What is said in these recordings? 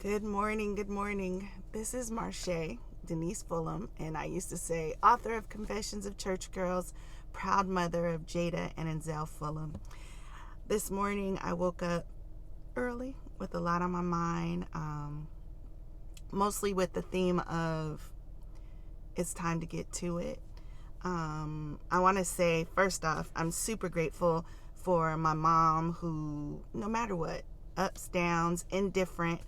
Good morning, good morning. This is Marchet Fullum, and I used to say author of Confessions of Church Girls, proud mother of Jada and Enzel Fullum. This morning I woke up early with a lot on my mind, mostly with the theme of it's time to get to it. I want to say, first off, I'm super grateful for my mom who, no matter what, ups, downs, indifferent,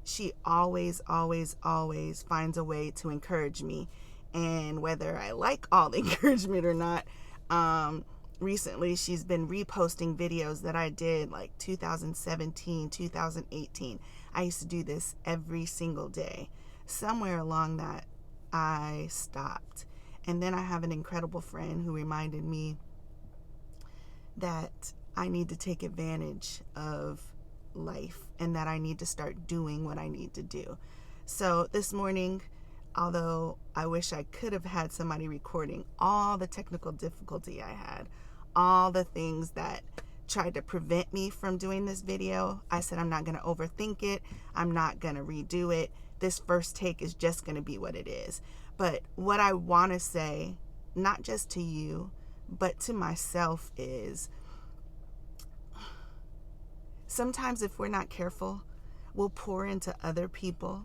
she always finds a way to encourage me. And whether I like all the encouragement or not, recently she's been reposting videos that I did like 2017, 2018. I used to do this every single day. Somewhere along that, I stopped. And then I have an incredible friend who reminded me that I need to take advantage of life and that I need to start doing what I need to do. So this morning, although I wish I could have had somebody recording all the technical difficulty I had, all the things that tried to prevent me from doing this video, I said I'm not going to overthink it. I'm not going to redo it. This first take is just going to be what it is. But what I want to say, not just to you, but to myself is, sometimes if we're not careful, we'll pour into other people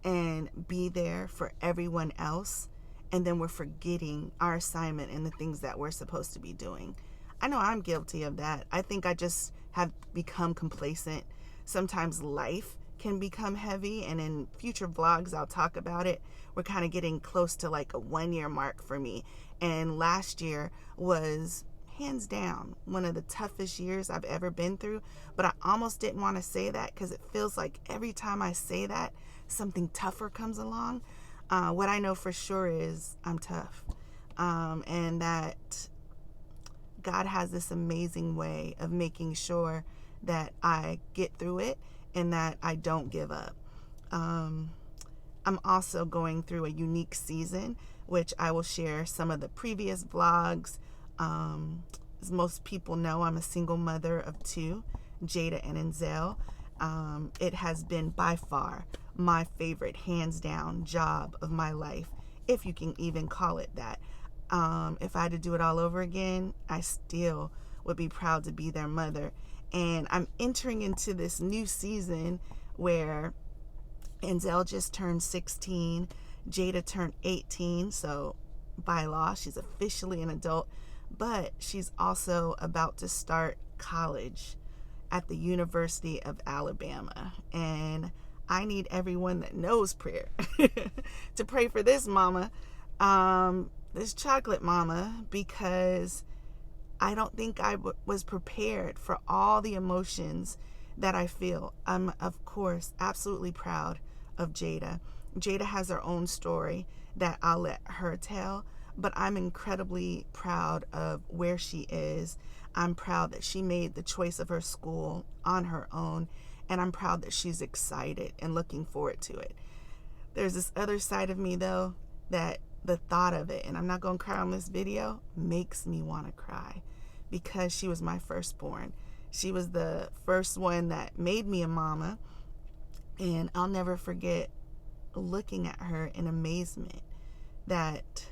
and be there for everyone else, and then we're forgetting our assignment and the things that we're supposed to be doing. I know I'm guilty of that. I think I just have become complacent. Sometimes life can become heavy, and in future vlogs I'll talk about it. We're kind of getting close to like a 1-year mark for me, and last year was hands down one of the toughest years I've ever been through. But I almost didn't want to say that because it feels like every time I say that, something tougher comes along. What I know for sure is I'm tough, and that God has this amazing way of making sure that I get through it and that I don't give up. I'm also going through a unique season, which I will share some of the previous vlogs. As most people know, I'm a single mother of 2, Jada and Enzel. It has been by far my favorite, hands down, job of my life, if you can even call it that. If I had to do it all over again, I still would be proud to be their mother. And I'm entering into this new season where Enzel just turned 16, Jada turned 18, so by law, she's officially an adult, but she's also about to start college at the University of Alabama. And I need everyone that knows prayer to pray for this mama, this chocolate mama, because I don't think I was prepared for all the emotions that I feel. I'm, of course, absolutely proud of Jada. Jada has her own story that I'll let her tell, but I'm incredibly proud of where she is. I'm proud that she made the choice of her school on her own, and I'm proud that she's excited and looking forward to it. There's this other side of me, though, that the thought of it, and I'm not going to cry on this video, makes me want to cry, because she was my firstborn. She was the first one that made me a mama, and I'll never forget looking at her in amazement that,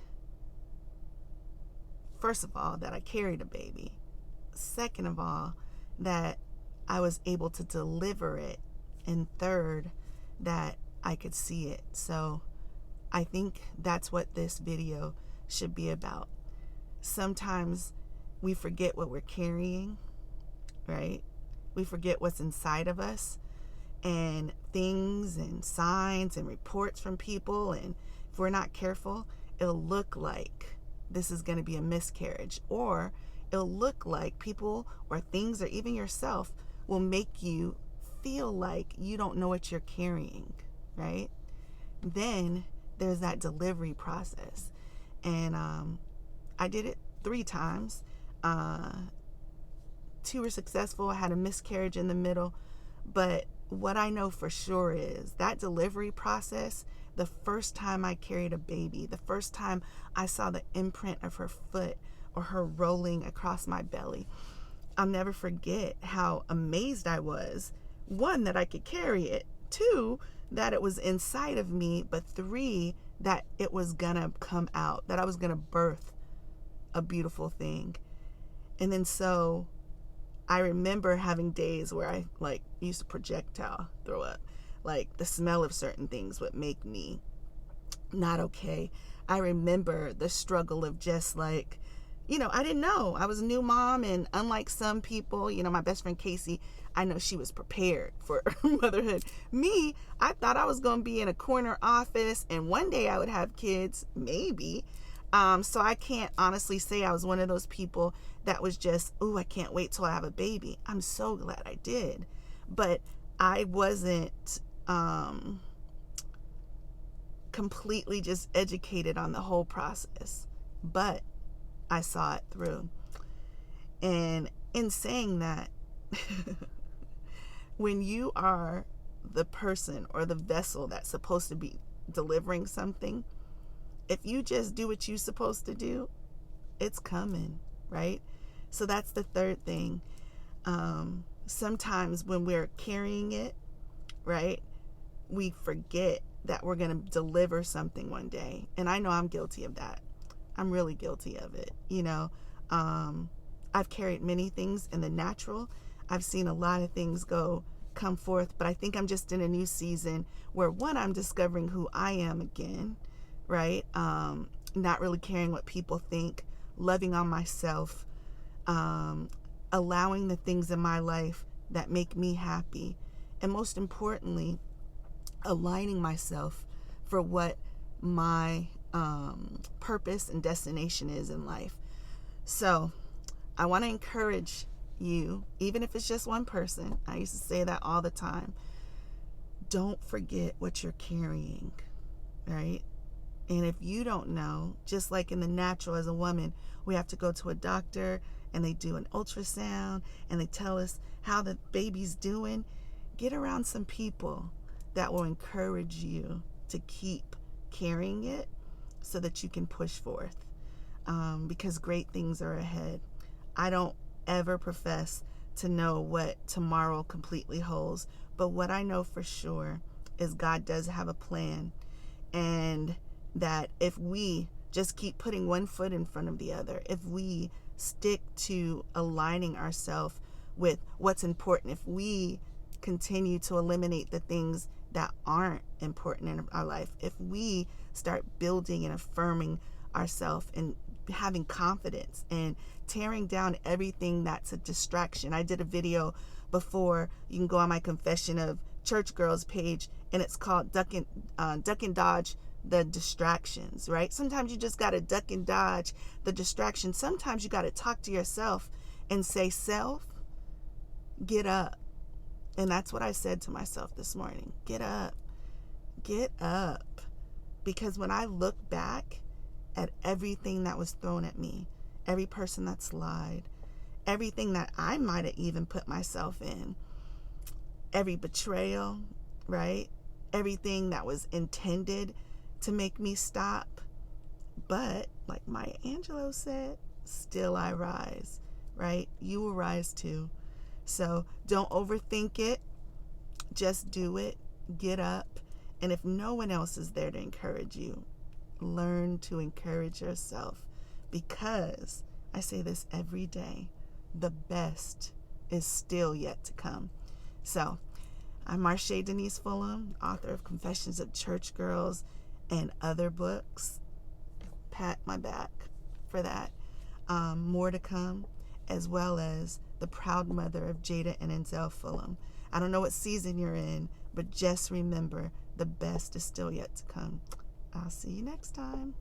first of all, that I carried a baby. Second of all, that I was able to deliver it. And third, that I could see it. So I think that's what this video should be about. Sometimes we forget what we're carrying, right? We forget what's inside of us, and things and signs and reports from people. And if we're not careful, it'll look like this is going to be a miscarriage, or it'll look like people or things or even yourself will make you feel like you don't know what you're carrying, right? Then there's that delivery process. And I did it 3 times. 2 were successful. I had a miscarriage in the middle. But what I know for sure is that delivery process, the first time I carried a baby, the first time I saw the imprint of her foot or her rolling across my belly, I'll never forget how amazed I was one, that I could carry it, two, that it was inside of me, but three, that it was gonna come out, that I was gonna birth a beautiful thing. And then so I remember having days where I like used to projectile throw up. Like the smell of certain things would make me not okay. I remember the struggle of just like, I didn't know. I was a new mom, and unlike some people, my best friend Casey, I know she was prepared for motherhood. Me, I thought I was going to be in a corner office and one day I would have kids, maybe. So I can't honestly say I was one of those people that was just, I can't wait till I have a baby. I'm so glad I did. But I wasn't completely just educated on the whole process. But I saw it through. And in saying that, when you are the person or the vessel that's supposed to be delivering something, if you just do what you're supposed to do, it's coming, right? So that's the third thing. Sometimes when we're carrying it, right, we forget that we're going to deliver something one day. And I know I'm guilty of that. I'm really guilty of it. I've carried many things in the natural. I've seen a lot of things come forth, but I think I'm just in a new season where, one, I'm discovering who I am again, right? Not really caring what people think, loving on myself, allowing the things in my life that make me happy, and most importantly, aligning myself for what my purpose and destination is in life. So I want to encourage you, even if it's just one person. I used to say that all the time. Don't forget what you're carrying, right? And if you don't know, just like in the natural as a woman, we have to go to a doctor and they do an ultrasound and they tell us how the baby's doing. Get around some people that will encourage you to keep carrying it so that you can push forth, because great things are ahead. I don't ever profess to know what tomorrow completely holds, but what I know for sure is God does have a plan, and that if we just keep putting one foot in front of the other, if we stick to aligning ourselves with what's important, if we continue to eliminate the things that aren't important in our life, if we start building and affirming ourselves and having confidence and tearing down everything that's a distraction. I did a video before. You can go on my Confession of Church Girls page, and it's called Duck and Dodge the Distractions, right? Sometimes you just got to duck and dodge the distractions. Sometimes you got to talk to yourself and say, self, get up. And that's what I said to myself this morning. Get up. Get up. Because when I look back at everything that was thrown at me, every person that's lied, everything that I might have even put myself in, every betrayal, right? Everything that was intended to make me stop. But like Maya Angelou said, still I rise, right? You will rise too. So don't overthink it. Just do it. Get up. And if no one else is there to encourage you, learn to encourage yourself, because I say this every day, the best is still yet to come. So I'm Marchet Fullum, author of Confessions of Church Girls and other books. Pat my back for that. More to come, as well as the proud mother of Jada and Enzel Fullum. I don't know what season you're in, but just remember, the best is still yet to come. I'll see you next time.